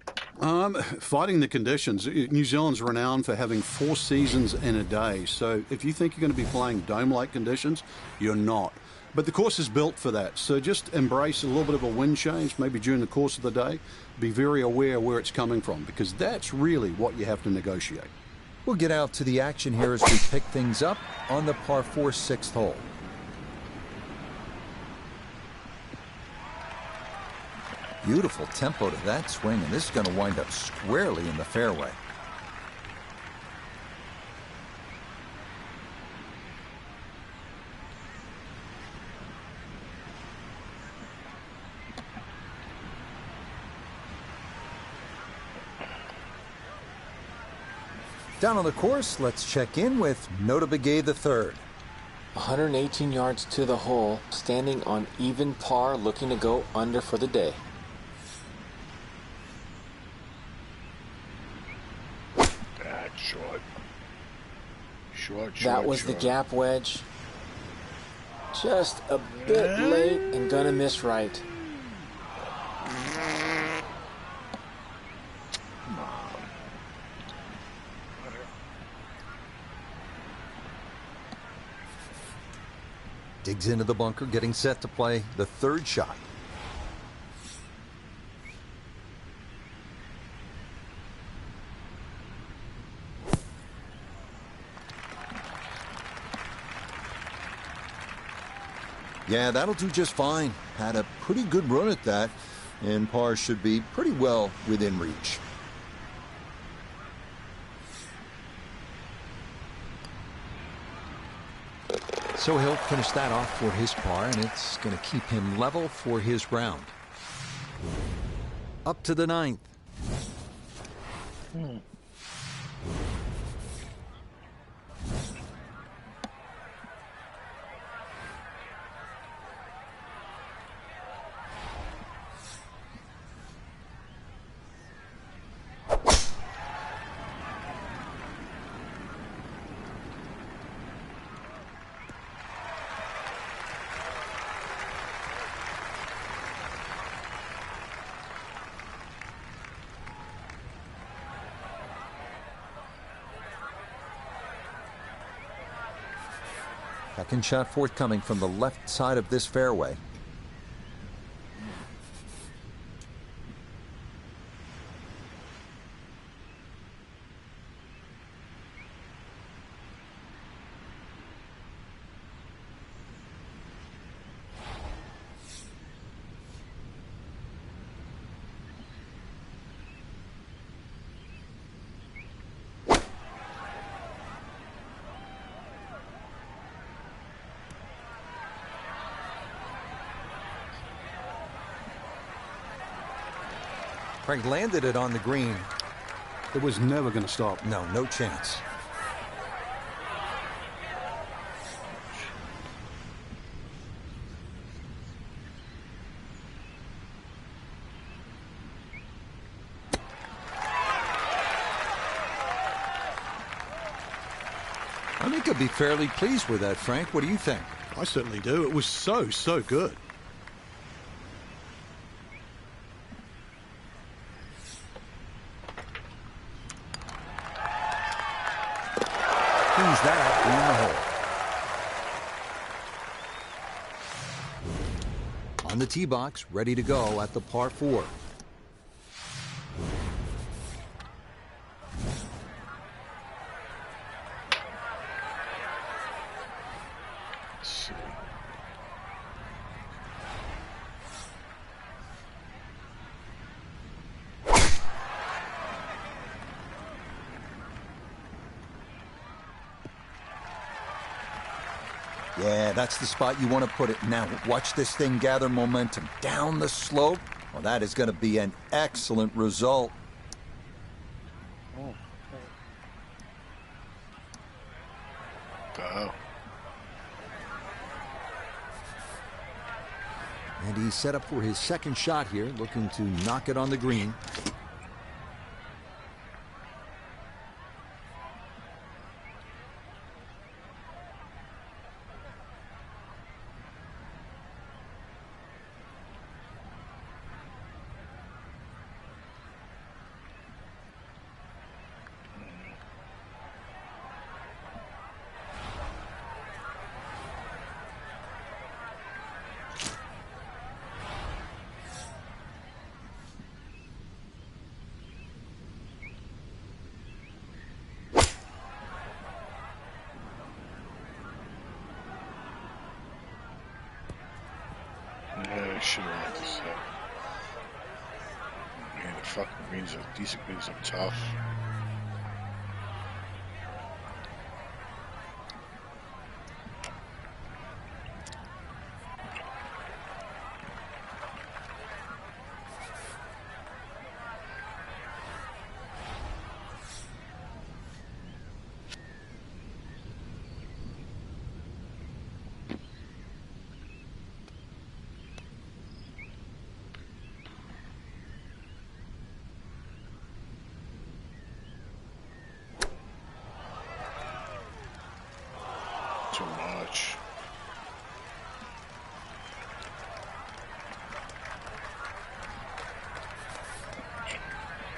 Fighting the conditions. New Zealand's renowned for having 4 seasons in a day, so if you think you're going to be playing dome-like conditions, you're not. But the course is built for that, so just embrace a little bit of a wind change, maybe during the course of the day. Be very aware where it's coming from, because that's really what you have to negotiate. We'll get out to the action here as we pick things up on the par 4 6th hole. Beautiful tempo to that swing, and this is going to wind up squarely in the fairway. Down on the course, let's check in with Nota Begay III. 118 yards to the hole, standing on even par, looking to go under for the day. That's short. Short. That was the gap wedge. Just a bit late and gonna miss right. Digs into the bunker, getting set to play the third shot. Yeah, that'll do just fine. Had a pretty good run at that, and par should be pretty well within reach. So he'll finish that off for his par, and it's going to keep him level for his round. Up to the 9th. Second shot forthcoming from the left side of this fairway. Frank landed it on the green. It was never going to stop. No chance. I think I'd be fairly pleased with that, Frank. What do you think? I certainly do. It was so good. that in the hole. On the tee box, ready to go at the par 4. Yeah, that's the spot you want to put it. Now, watch this thing gather momentum down the slope. Well, that is going to be an excellent result. Wow. And he's set up for his second shot here, looking to knock it on the green. Yeah, sure. Man, the fucking greens are decent. Greens are tough. Too much.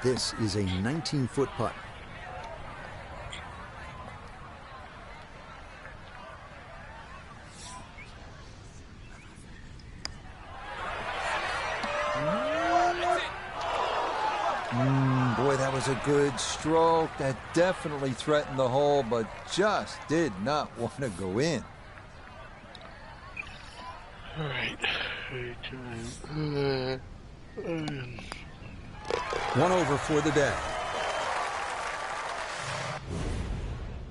This is a 19-foot putt. Boy, that was a good stroke. That definitely threatened the hole, but just did not want to go in. All right. One over for the day.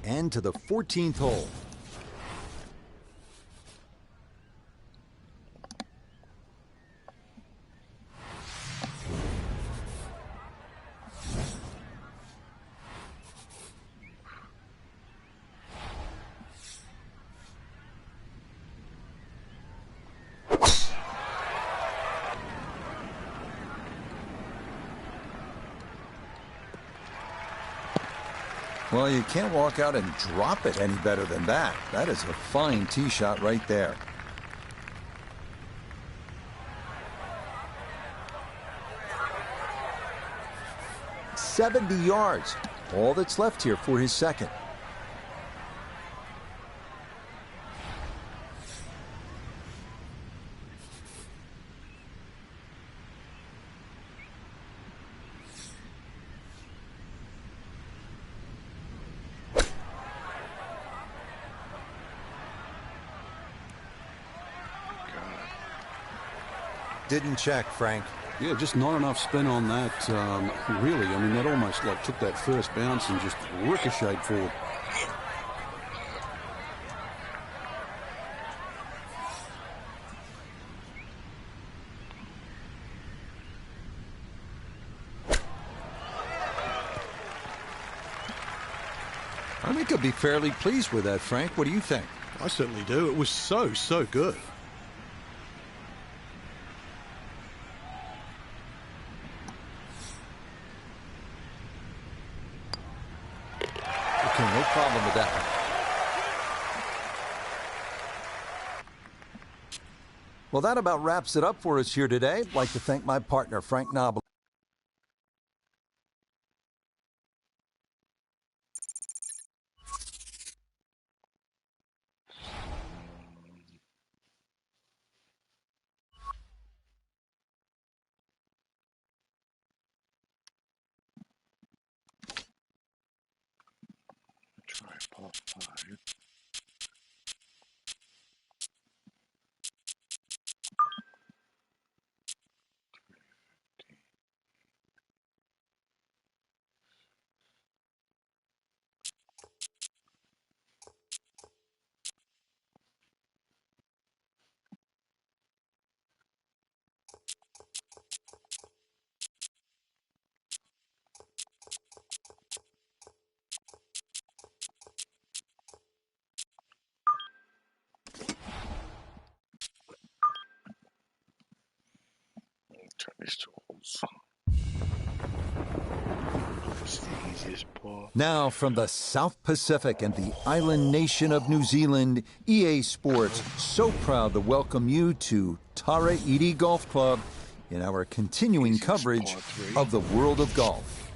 And to the 14th hole. Well, you can't walk out and drop it any better than that. That is a fine tee shot right there. "70 yards. All that's left here for his second. Didn't check, Frank. Yeah, just not enough spin on that, really. I mean, that almost like took that first bounce and just ricocheted forward. I think I'll be fairly pleased with that, Frank. What do you think? I certainly do. It was so good. Okay, no problem with that one. Well, that about wraps it up for us here today. I'd like to thank my partner, Frank Knobel. par 5. Turn these two holes. It's the easiest par. Now from the South Pacific and the island nation of New Zealand, EA Sports so proud to welcome you to Tara Iti Golf Club in our continuing coverage of the world of golf.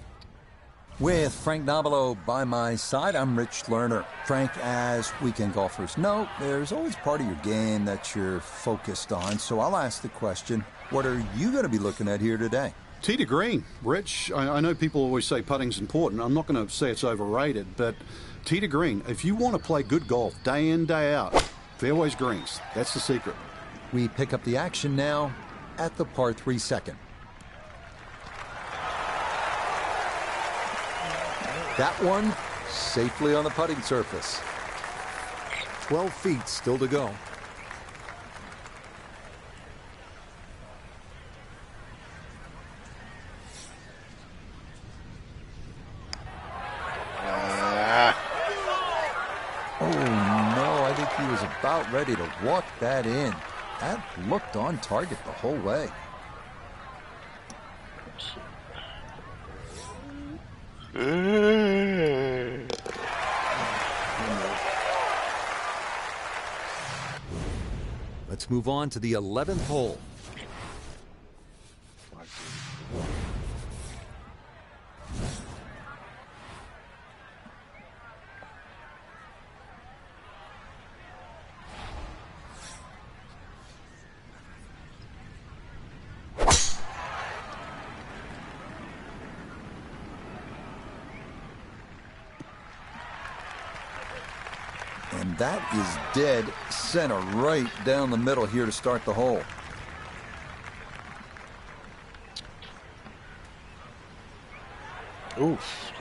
With Frank Nobilo by my side, I'm Rich Lerner. Frank, as weekend golfers know, there's always part of your game that you're focused on, so I'll ask the question, what are you going to be looking at here today? Tee to green, Rich. I know people always say putting's important. I'm not going to say it's overrated, but tee to green, if you want to play good golf day in, day out, fairways greens, that's the secret. We pick up the action now at the par 3 second. That one safely on the putting surface. 12 feet still to go. Oh no, I think he was about ready to walk that in. That looked on target the whole way. Let's move on to the 11th hole. And that is dead center right down the middle here to start the hole. Oof.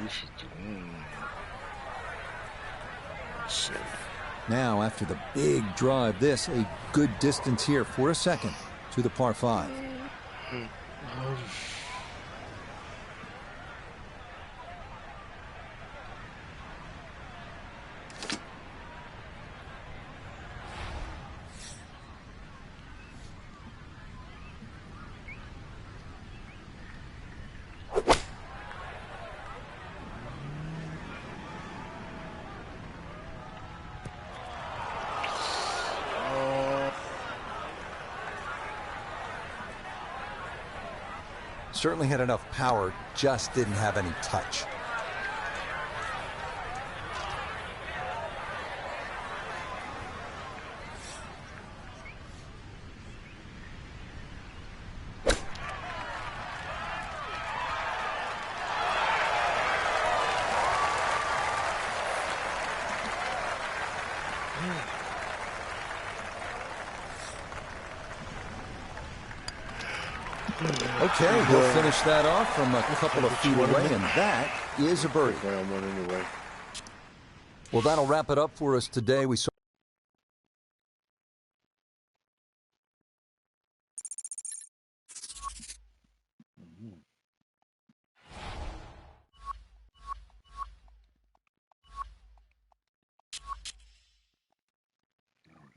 Now, after the big drive, this a good distance here for a second to the par 5. Certainly had enough power, just didn't have any touch. Okay, he'll finish that off from a couple of feet away, and that is a birdie. Well, that'll wrap it up for us today. We saw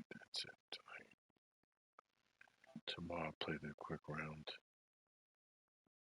That's it tonight. Tomorrow I'll play the quick round.